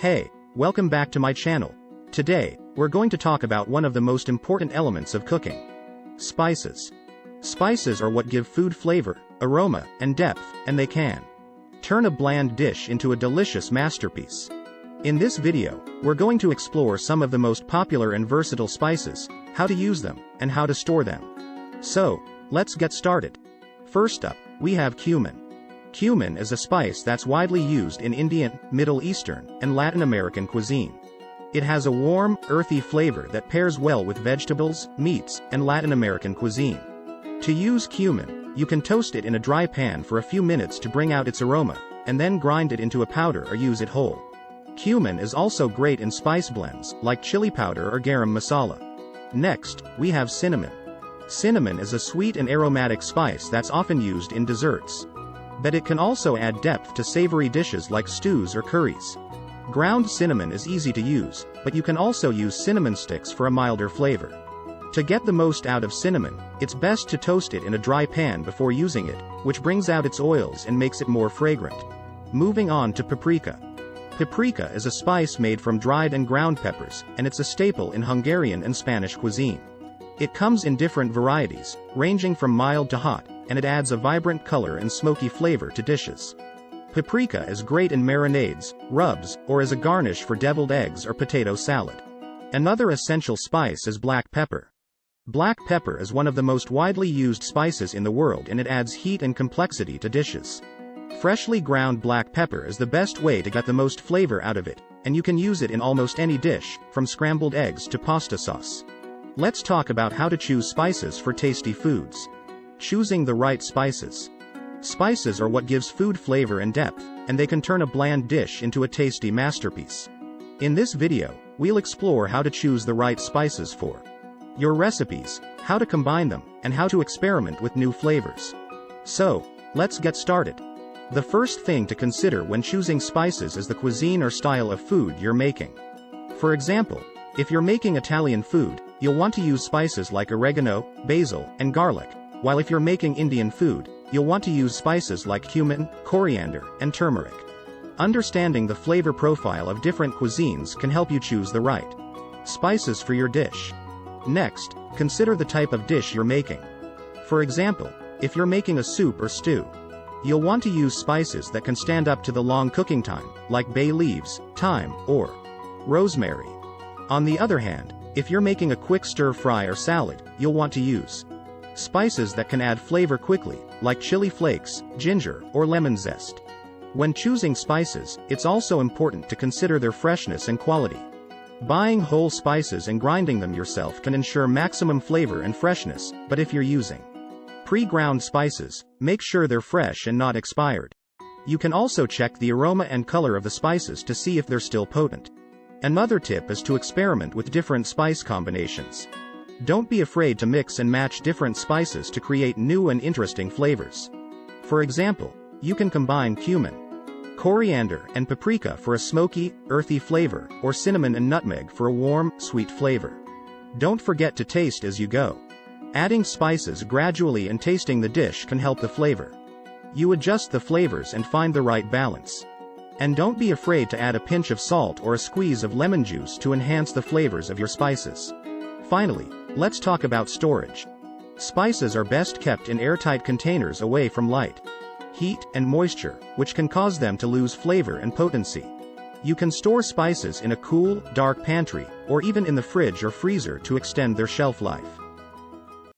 Hey, welcome back to my channel. Today, we're going to talk about one of the most important elements of cooking. Spices. Spices are what give food flavor, aroma, and depth, and they can turn a bland dish into a delicious masterpiece. In this video, we're going to explore some of the most popular and versatile spices, how to use them, and how to store them. So, let's get started. First up, we have cumin. Cumin is a spice that's widely used in Indian, Middle Eastern, and Latin American cuisine. It has a warm, earthy flavor that pairs well with vegetables, meats, and Latin American cuisine. To use cumin, you can toast it in a dry pan for a few minutes to bring out its aroma, and then grind it into a powder or use it whole. Cumin is also great in spice blends, like chili powder or garam masala. Next, we have cinnamon. Cinnamon is a sweet and aromatic spice that's often used in desserts. But it can also add depth to savory dishes like stews or curries. Ground cinnamon is easy to use, but you can also use cinnamon sticks for a milder flavor. To get the most out of cinnamon, it's best to toast it in a dry pan before using it, which brings out its oils and makes it more fragrant. Moving on to paprika. Paprika is a spice made from dried and ground peppers, and it's a staple in Hungarian and Spanish cuisine. It comes in different varieties, ranging from mild to hot, and it adds a vibrant color and smoky flavor to dishes. Paprika is great in marinades, rubs, or as a garnish for deviled eggs or potato salad. Another essential spice is black pepper. Black pepper is one of the most widely used spices in the world, and it adds heat and complexity to dishes. Freshly ground black pepper is the best way to get the most flavor out of it, and you can use it in almost any dish, from scrambled eggs to pasta sauce. Let's talk about how to choose spices for tasty foods. Choosing the right spices. Spices are what gives food flavor and depth, and they can turn a bland dish into a tasty masterpiece. In this video, we'll explore how to choose the right spices for your recipes, how to combine them, and how to experiment with new flavors. So, let's get started. The first thing to consider when choosing spices is the cuisine or style of food you're making. For example, if you're making Italian food, you'll want to use spices like oregano, basil, and garlic. While if you're making Indian food, you'll want to use spices like cumin, coriander, and turmeric. Understanding the flavor profile of different cuisines can help you choose the right spices for your dish. Next, consider the type of dish you're making. For example, if you're making a soup or stew, you'll want to use spices that can stand up to the long cooking time, like bay leaves, thyme, or rosemary. On the other hand, if you're making a quick stir-fry or salad, you'll want to use spices that can add flavor quickly, like chili flakes, ginger, or lemon zest. When choosing spices, it's also important to consider their freshness and quality. Buying whole spices and grinding them yourself can ensure maximum flavor and freshness, but if you're using pre-ground spices, make sure they're fresh and not expired. You can also check the aroma and color of the spices to see if they're still potent. Another tip is to experiment with different spice combinations. Don't be afraid to mix and match different spices to create new and interesting flavors. For example, you can combine cumin, coriander, and paprika for a smoky, earthy flavor, or cinnamon and nutmeg for a warm, sweet flavor. Don't forget to taste as you go. Adding spices gradually and tasting the dish can help the flavor. You adjust the flavors and find the right balance. And don't be afraid to add a pinch of salt or a squeeze of lemon juice to enhance the flavors of your spices. Finally, let's talk about storage. Spices are best kept in airtight containers away from light, heat, and moisture, which can cause them to lose flavor and potency. You can store spices in a cool, dark pantry, or even in the fridge or freezer to extend their shelf life.